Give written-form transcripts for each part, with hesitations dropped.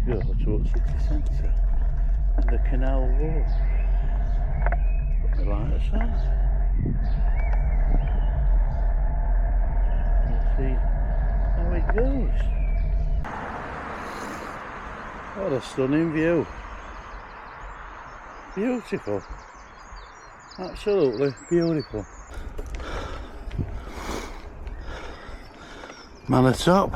go towards city centre and the canal walk. Put my lights on. Let's see how it goes. What a stunning view. Beautiful. Absolutely beautiful. Manor top.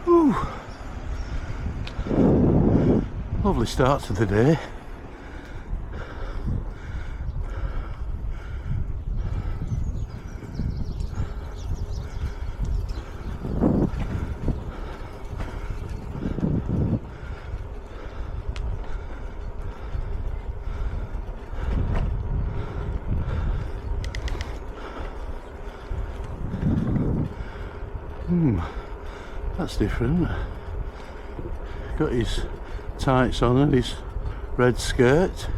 Ooh. Lovely start to the day. That's different. Got his tights on and his red skirt.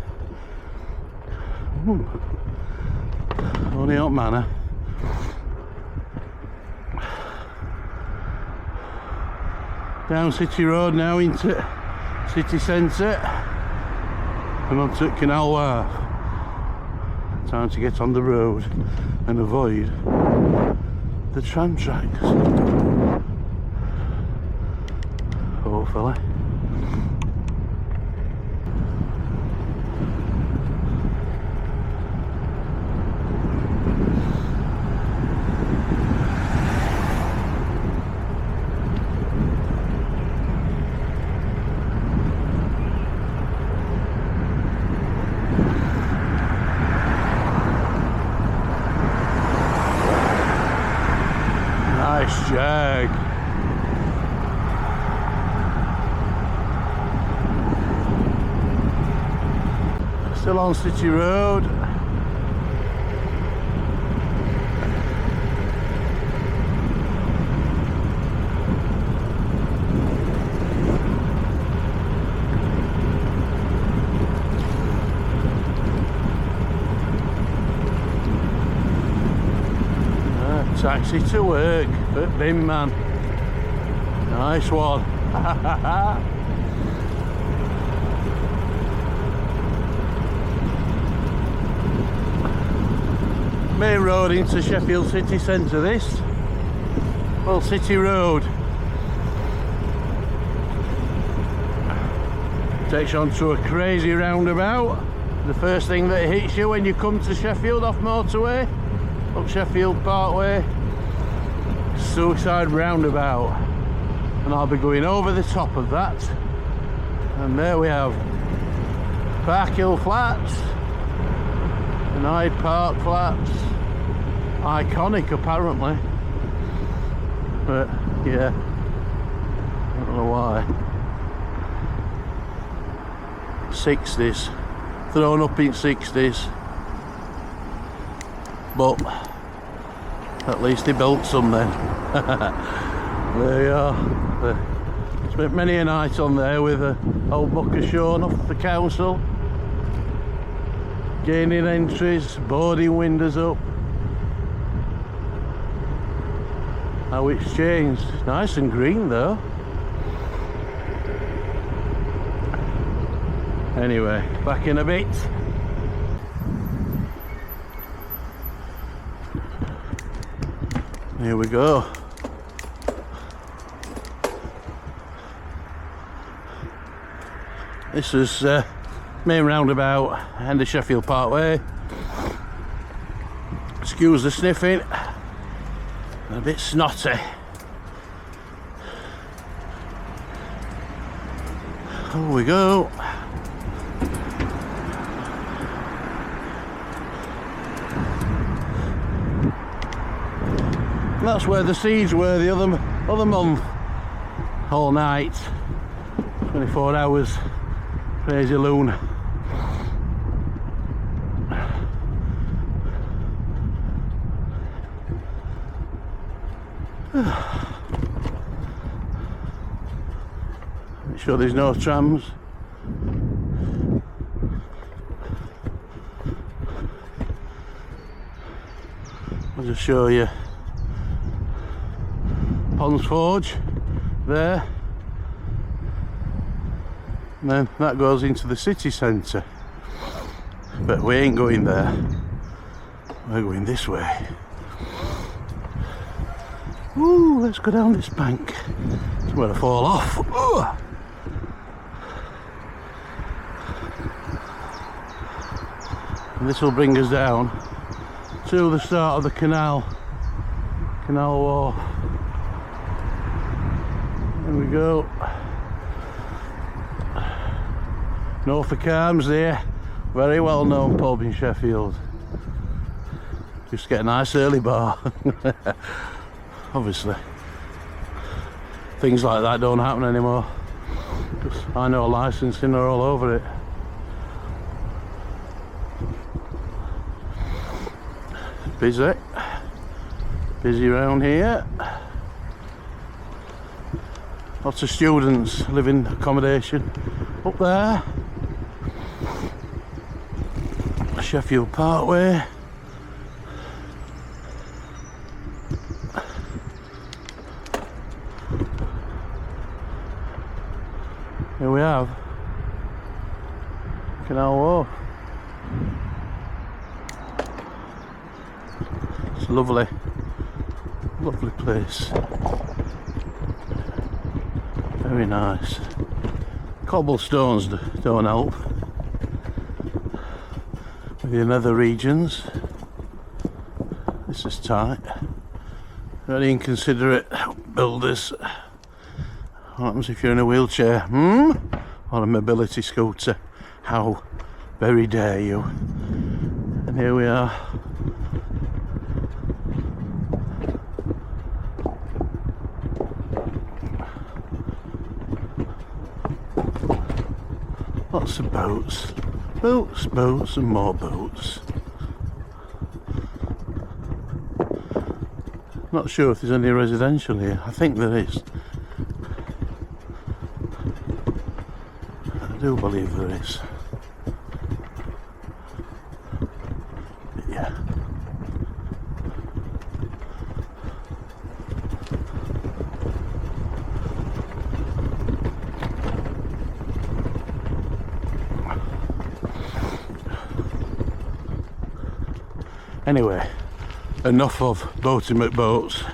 Only up manor. Down City Road now into city centre and onto Canal Wharf. Time to get on the road and avoid the tram tracks. Hopefully. Nice jag. Still on City Road. Taxi to work, but bin man. Nice one. Main road into Sheffield city centre this. Well, City Road. Takes you onto a crazy roundabout. The first thing that hits you when you come to Sheffield off motorway, up Sheffield Parkway, suicide roundabout. And I'll be going over the top of that. And there we have Park Hill Flats and Hyde Park Flats. Iconic apparently, but yeah, I don't know why. 60s, thrown up in 60s, but at least they built some then. There you are. Spent many a night on there with an old bucket shown off the council, gaining entries, boarding windows up. How it's changed. It's nice and green though. Anyway, back in a bit. Here we go. This is main roundabout, end of Sheffield Parkway. Excuse the sniffing. A bit snotty. Here we go. That's where the seeds were the other month. All night. 24 hours. Crazy loon. Make sure there's no trams. I'll just show you Ponds Forge there, and then that goes into the city centre, but we ain't going there, we're going this way. Ooh, let's go down this bank. It's where I fall off. Ooh. And this will bring us down to the start of the canal wharf. There we go. Norfolk Arms there, very well known pub in Sheffield. Just get a nice early bar. Obviously things like that don't happen anymore, because I know licensing are all over it. Busy around here. Lots of students living accommodation up there. Sheffield Parkway. Here we have Canal Wharf. It's a lovely place. Very nice. Cobblestones don't help with the nether regions. This is tight. Very inconsiderate builders. What happens if you're in a wheelchair? Or a mobility scooter? How very dare you? And here we are. Lots of boats. Boats and more boats. Not sure if there's any residential here. I think there is. I do believe there is. But yeah. Anyway, enough of boating McBoats.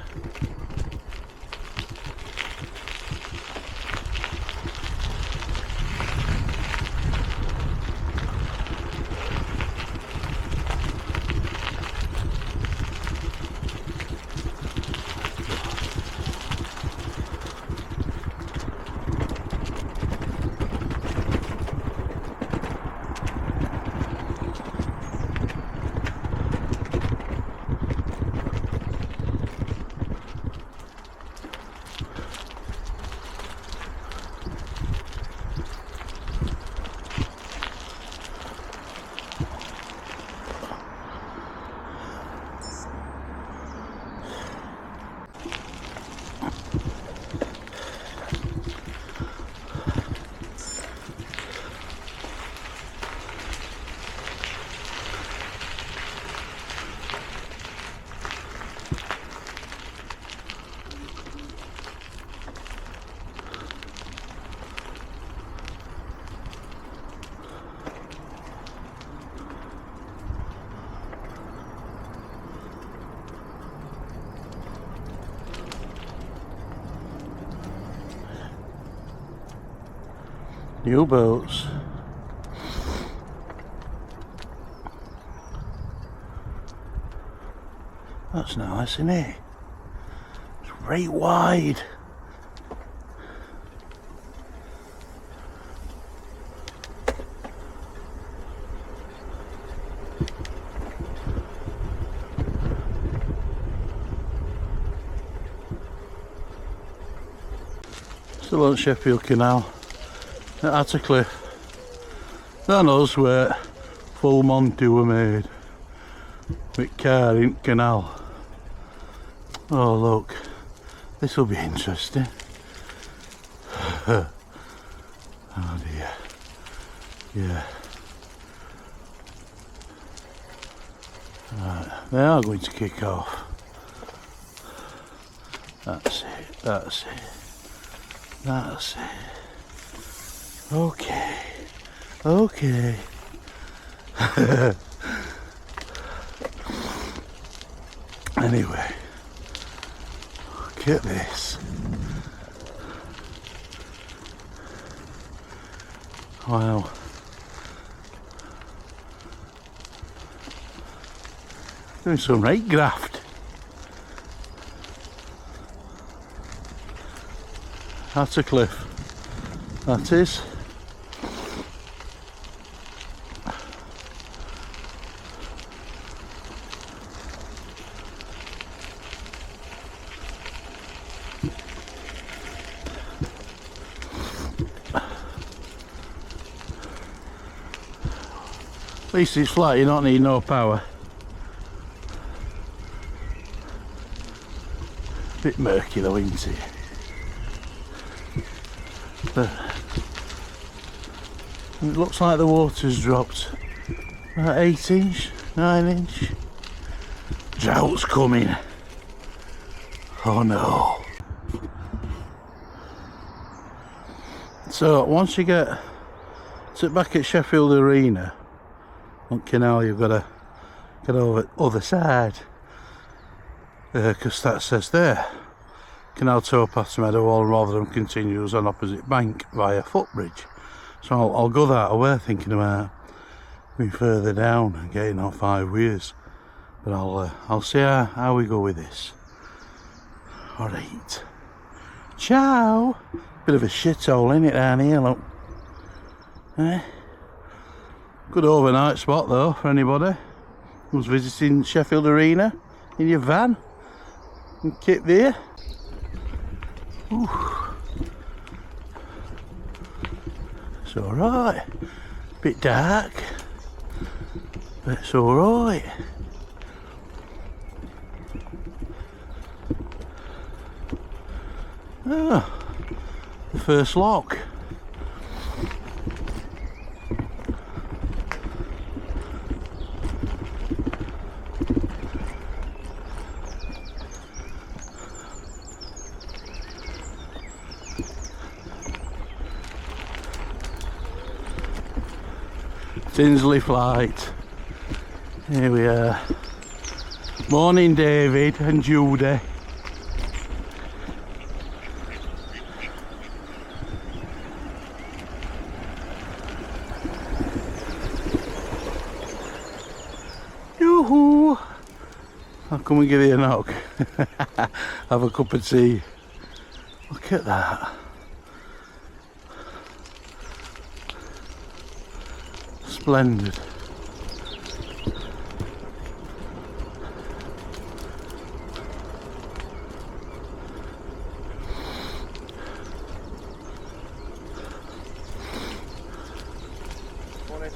New boats. That's nice, isn't it? It's right wide. Still on Sheffield Canal. At Attercliffe. That knows where full Monty were made. With car in canal. Oh look, this will be interesting. Oh dear. Yeah. Right, they are going to kick off. That's it, that's it, that's it. Okay, okay. Anyway, look at this. Wow. Doing some right graft. That's a cliff. That is. At least it's flat, you don't need no power. Bit murky though, isn't it? But it looks like the water's dropped about 8 inch, 9 inch. Drought's coming. Oh no. So once you get back at Sheffield Arena on Canal, you've got to get over the other side, because that says there, Canal towpath to Meadowhall, Rotherham continues on opposite bank via footbridge. So I'll go that way, thinking about going further down and getting on 5 weirs. But I'll see how we go with this. All right. Ciao. Bit of a shithole, ain't it, down here, look. Good overnight spot though for anybody who's visiting Sheffield Arena in your van and kit there. Ooh. It's alright. Bit dark, but it's alright. Ah, the first lock. Tinsley flight. Here we are. Morning David and Judy. Yoo-hoo! I'll come and give you a knock. Have a cup of tea. Look at that. Splendid.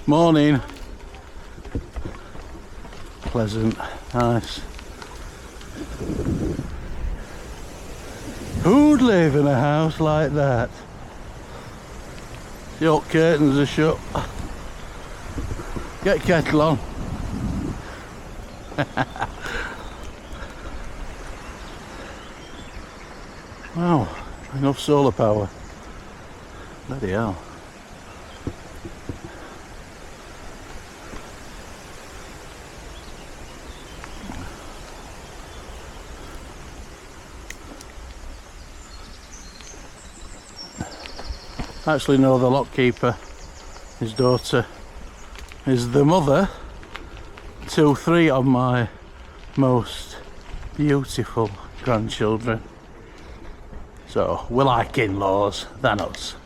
Morning. Pleasant, nice. Who'd live in a house like that? The old curtains are shut. Get kettle on. Wow, enough solar power. Bloody hell. I actually know the lock keeper. His daughter is the mother to 3 of my most beautiful grandchildren. So we're like in-laws than us.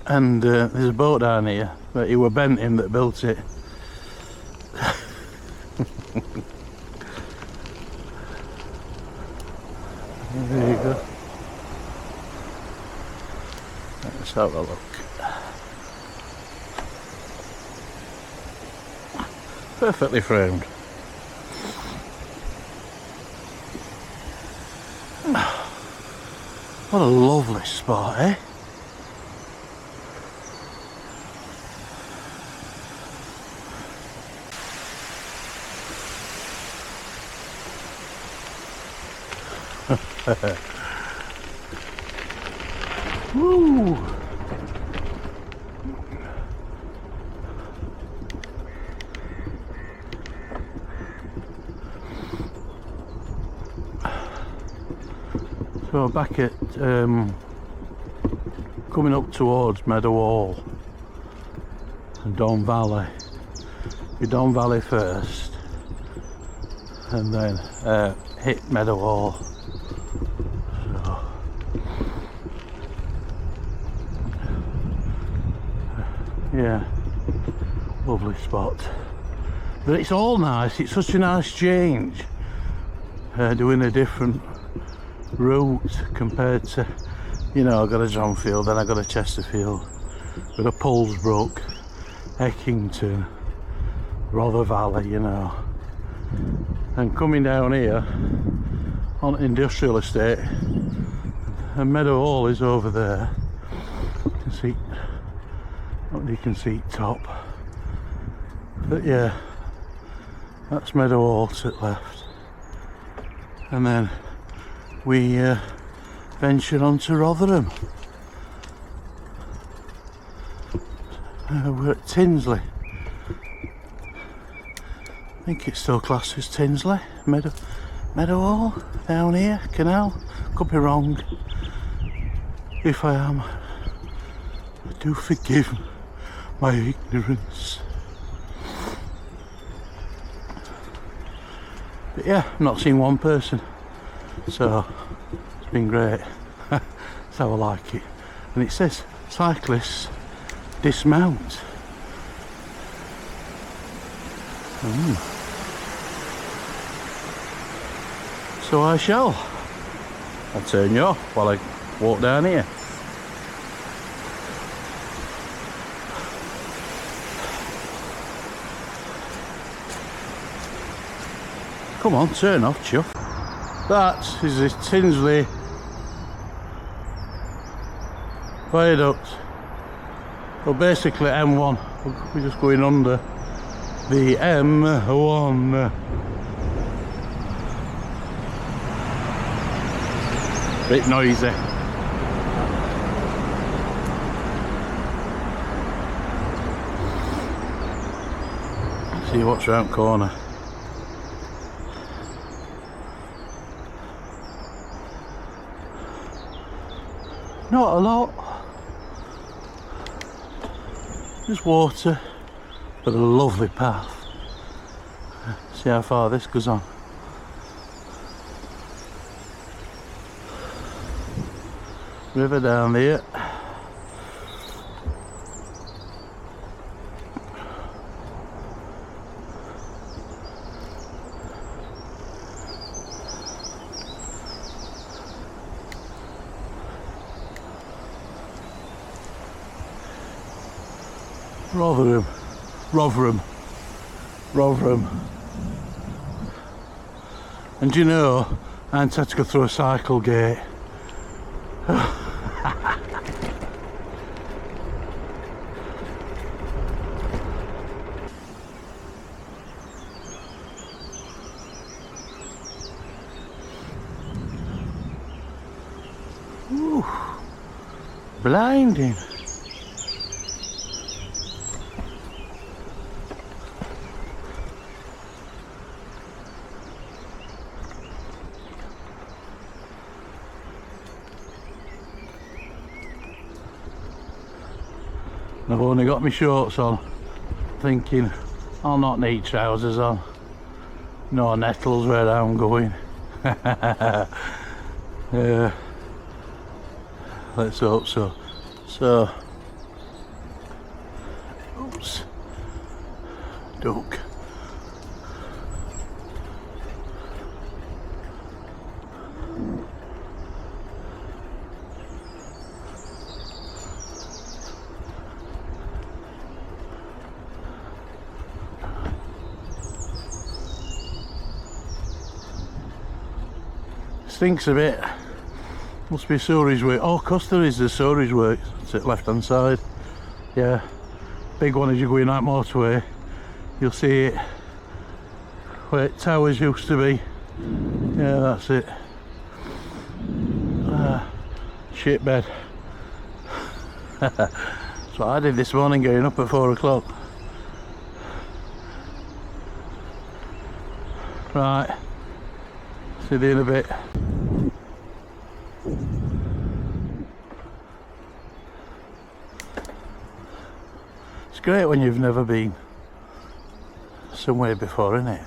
And there's a boat down here, but it were Bentham that built it. There you go. Let's have a look. Perfectly framed. What a lovely spot, eh? Woo! So back at coming up towards Meadow Hall and Don Valley. Your Don Valley first, and then hit Meadow Hall. So, yeah, lovely spot. But it's all nice. It's such a nice change doing a different route compared to, you know, I got a Johnfield, then I got a Chesterfield, got a Pulsbrook, Eckington, Rother Valley, you know, and coming down here on industrial estate, and Meadow Hall is over there. You can see, you can see top, but yeah, that's Meadow Hall to the left, and then we venture on to Rotherham. We're at Tinsley. I think it's still classed as Tinsley. Meadow Hall down here, Canal. Could be wrong. If I am, I do forgive my ignorance. But yeah, I've not seen one person, so it's been great. That's how I like it. And it says cyclists dismount. So I shall. I'll turn you off while I walk down here. Come on, turn off, chuff. That is the Tinsley Viaduct. Well, basically M1. We're just going under the M1. Bit noisy. See what's round corner. Not a lot. Just water, but a lovely path. See how far this goes on. River down there. Rotherham. And you know, I had to go through a cycle gate. Ooh, blinding. I've only got my shorts on, thinking I'll not need trousers on. No nettles where I'm going. Yeah, let's hope so. So, oops, duck. Stinks a bit. Must be sewerage work. Oh, of course there is the sewerage work. It's at left hand side. Yeah, big one as you're going out motorway. You'll see it where towers used to be. Yeah, that's it. Shit bed. That's what I did this morning, getting up at 4 o'clock. Right, see you in a bit. It's great when you've never been somewhere before, isn't it?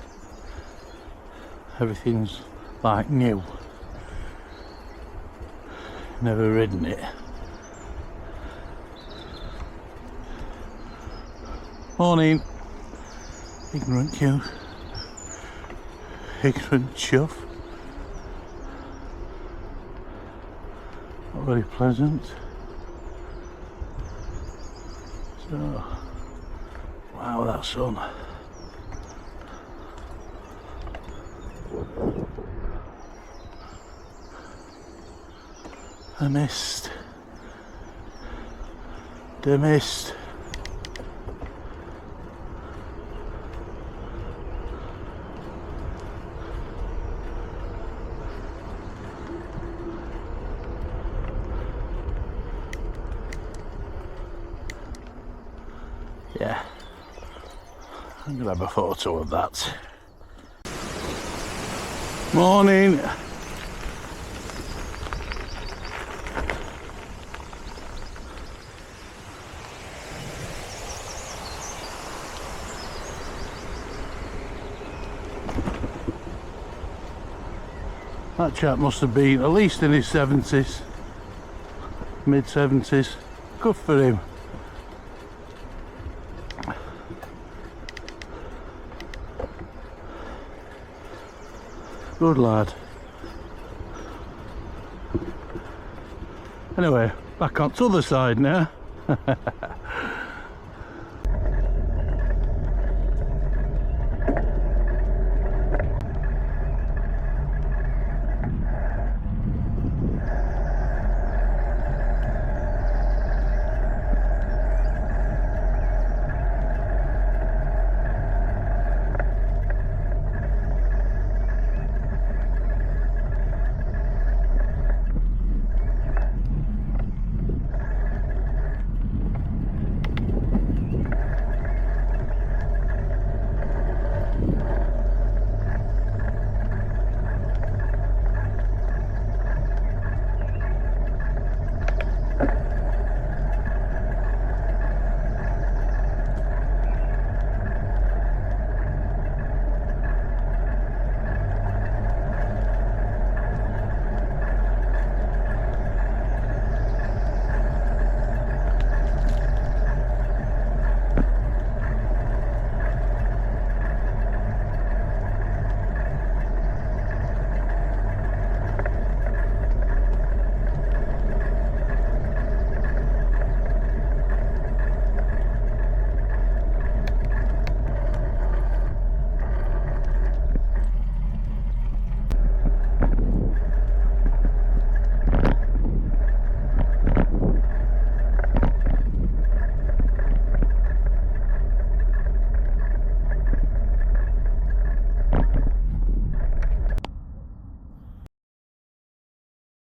Everything's like new. Never ridden it. Morning, ignorant you. Ignorant chuff. Not very pleasant. So, wow, that sun. The mist. The mist. Yeah, I'm gonna have a photo of that. Morning. That chap must have been at least in his 70s, mid 70s. Good for him. Good lad. Anyway, back on to the other side now.